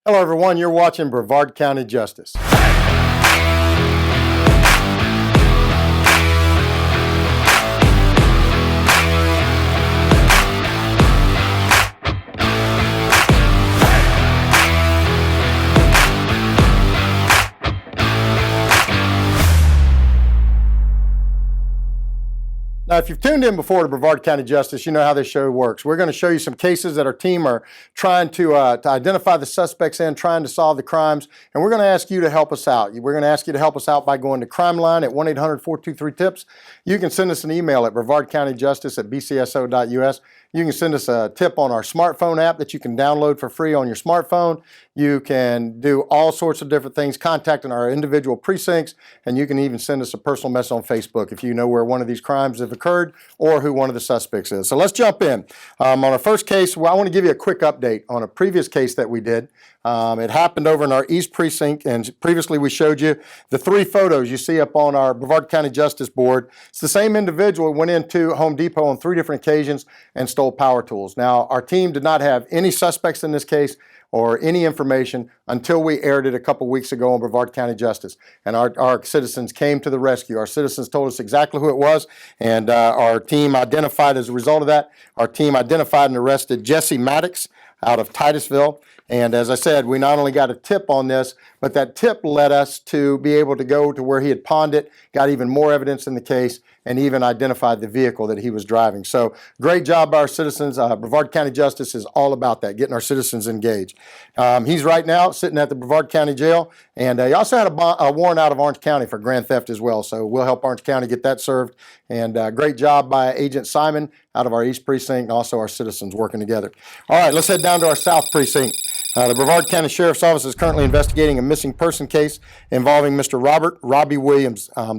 Hello everyone, you're watching Brevard County Justice. Now, if you've tuned in before to Brevard County Justice, you know how this show works. We're going to show you some cases that our team are trying to identify the suspects in, trying to solve the crimes, and we're going to ask you to help us out. We're going to ask you to help us out by going to Crime Line at 1-800-423-TIPS. You can send us an email at brevardcountyjustice@bcso.us. You can send us a tip on our smartphone app that you can download for free on your smartphone. You can do all sorts of different things, contacting our individual precincts, and you can even send us a personal message on Facebook if you know where one of these crimes have occurred or who one of the suspects is. So let's jump in. On our first case, I want to give you a quick update on a previous case that we did. It happened over in our East Precinct, and previously we showed you the three photos you see up on our Brevard County Justice board. It's the same individual who went into Home Depot on 3 different occasions and stole power tools. Now, our team did not have any suspects in this case or any information until we aired it a couple weeks ago on Brevard County Justice. And our citizens came to the rescue. Our citizens told us exactly who it was, and our team identified, as a result of that, our team identified and arrested Jesse Maddox out of Titusville. And as I said, we not only got a tip on this, but that tip led us to be able to go to where he had pawned it, got even more evidence in the case, and even identified the vehicle that he was driving. So great job by our citizens. Brevard County Justice is all about that, getting our citizens engaged. He's right now sitting at the Brevard County Jail, and he also had a warrant out of Orange County for grand theft as well. So we'll help Orange County get that served. And great job by Agent Simon out of our East Precinct, and also our citizens working together. All right, let's head down to our South Precinct. The Brevard County Sheriff's Office is currently investigating a missing person case involving Mr. Robbie Williams II.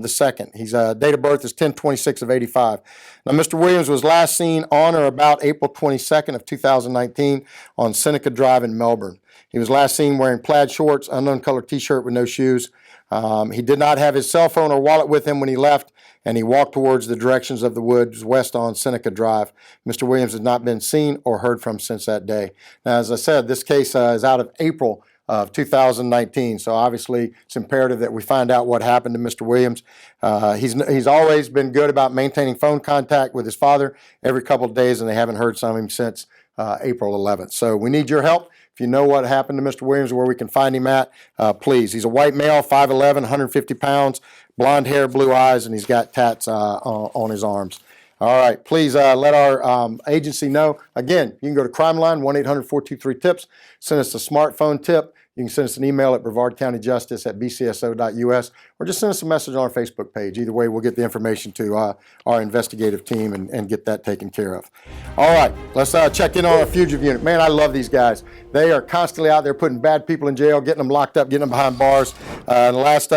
His date of birth is 10/26 of 85. Now, Mr. Williams was last seen on or about April 22nd of 2019 on Seneca Drive in Melbourne. He was last seen wearing plaid shorts, unknown color t-shirt with no shoes. He did not have his cell phone or wallet with him when he left, and he walked towards the directions of the woods west on Seneca Drive. Mr. Williams has not been seen or heard from since that day. Now, as I said, this case is out of April of 2019, so obviously it's imperative that we find out what happened to Mr. Williams. He's always been good about maintaining phone contact with his father every couple of days, and they haven't heard from him since April 11th. So we need your help. If you know what happened to Mr. Williams, where we can find him at, please. He's a white male, 5'11", 150 pounds, blonde hair, blue eyes, and he's got tats on his arms. All right, please let our agency know. Again, you can go to Crime Line, 1-800-423-TIPS. Send us a smartphone tip. You can send us an email at brevardcountyjustice@bcso.us, or just send us a message on our Facebook page. Either way, we'll get the information to our investigative team and get that taken care of. All right, let's check in on our Fugitive unit. Man, I love these guys. They are constantly out there putting bad people in jail, getting them locked up, getting them behind bars. In the last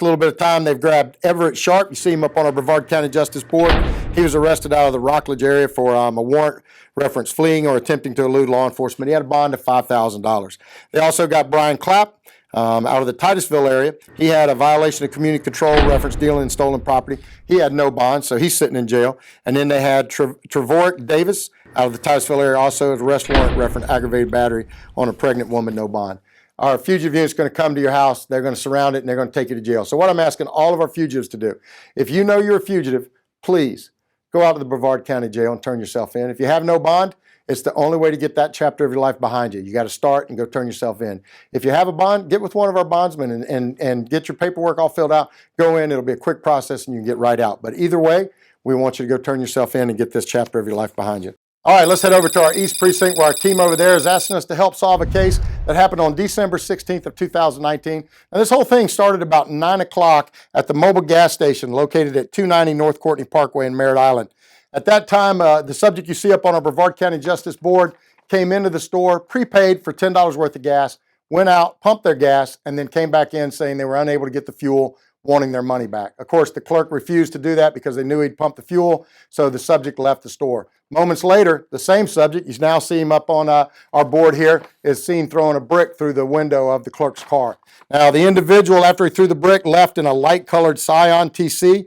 little bit of time, they've grabbed Everett Sharp. You see him up on our Brevard County Justice board. He was arrested out of the Rockledge area for a warrant reference fleeing or attempting to elude law enforcement. He had a bond of $5,000. They also got Brian Clapp out of the Titusville area. He had a violation of community control reference dealing in stolen property. He had no bond, so he's sitting in jail. And then they had Trevorick Davis out of the Titusville area, also as arrest warrant reference aggravated battery on a pregnant woman, no bond. Our fugitive unit is going to come to your house. They're going to surround it, and they're going to take you to jail. So what I'm asking all of our fugitives to do, if you know you're a fugitive, please go out to the Brevard County Jail and turn yourself in. If you have no bond, it's the only way to get that chapter of your life behind you. You got to start and go turn yourself in. If you have a bond, get with one of our bondsmen and get your paperwork all filled out. Go in. It'll be a quick process, and you can get right out. But either way, we want you to go turn yourself in and get this chapter of your life behind you. All right, let's head over to our East Precinct, where our team over there is asking us to help solve a case that happened on December 16th of 2019. And this whole thing started about 9 o'clock at the mobile gas station located at 290 North Courtney Parkway in Merritt Island. At that time, the subject you see up on our Brevard County Justice board came into the store, prepaid for $10 worth of gas, went out, pumped their gas, and then came back in saying they were unable to get the fuel, wanting their money back. Of course, the clerk refused to do that because they knew he'd pumped the fuel, so the subject left the store. Moments later, the same subject, you now see him up on our board here, is seen throwing a brick through the window of the clerk's car. Now, the individual, after he threw the brick, left in a light-colored Scion TC.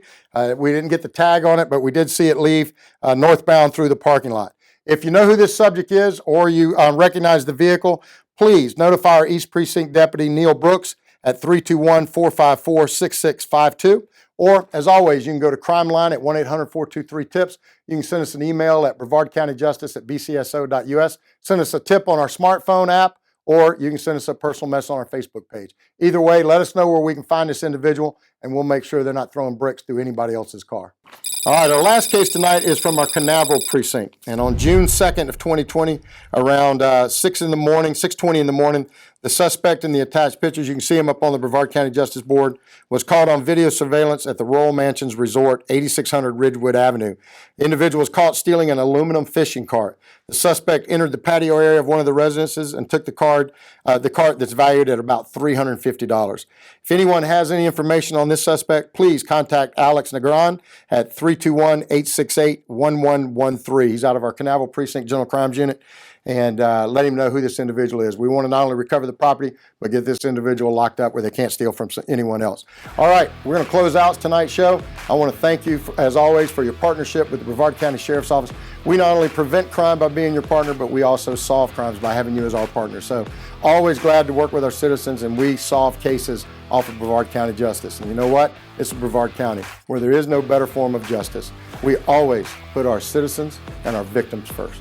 We didn't get the tag on it, but we did see it leave northbound through the parking lot. If you know who this subject is or you recognize the vehicle, please notify our East Precinct Deputy Neil Brooks at 321-454-6652. Or, as always, you can go to Crime Line at 1-800-423-TIPS. You can send us an email at brevardcountyjustice@bcso.us. Send us a tip on our smartphone app, or you can send us a personal message on our Facebook page. Either way, let us know where we can find this individual, and we'll make sure they're not throwing bricks through anybody else's car. All right, our last case tonight is from our Canaveral precinct. And on June 2nd of 2020, around 6:20 in the morning, the suspect in the attached pictures, you can see him up on the Brevard County Justice Board, was caught on video surveillance at the Royal Mansions Resort, 8600 Ridgewood Avenue. The individual was caught stealing an aluminum fishing cart. The suspect entered the patio area of one of the residences and took the cart that's valued at about $350. If anyone has any information on this suspect, please contact Alex Negron at 321-868-1113. He's out of our Canaveral Precinct General Crimes Unit, and let him know who this individual is. We want to not only recover the property, but get this individual locked up where they can't steal from anyone else. All right, we're going to close out tonight's show. I want to thank you, as always, for your partnership with the Brevard County Sheriff's Office. We not only prevent crime by being your partner, but we also solve crimes by having you as our partner. So always glad to work with our citizens, and we solve cases off of Brevard County Justice. And you know what? It's Brevard County, where there is no better form of justice. We always put our citizens and our victims first.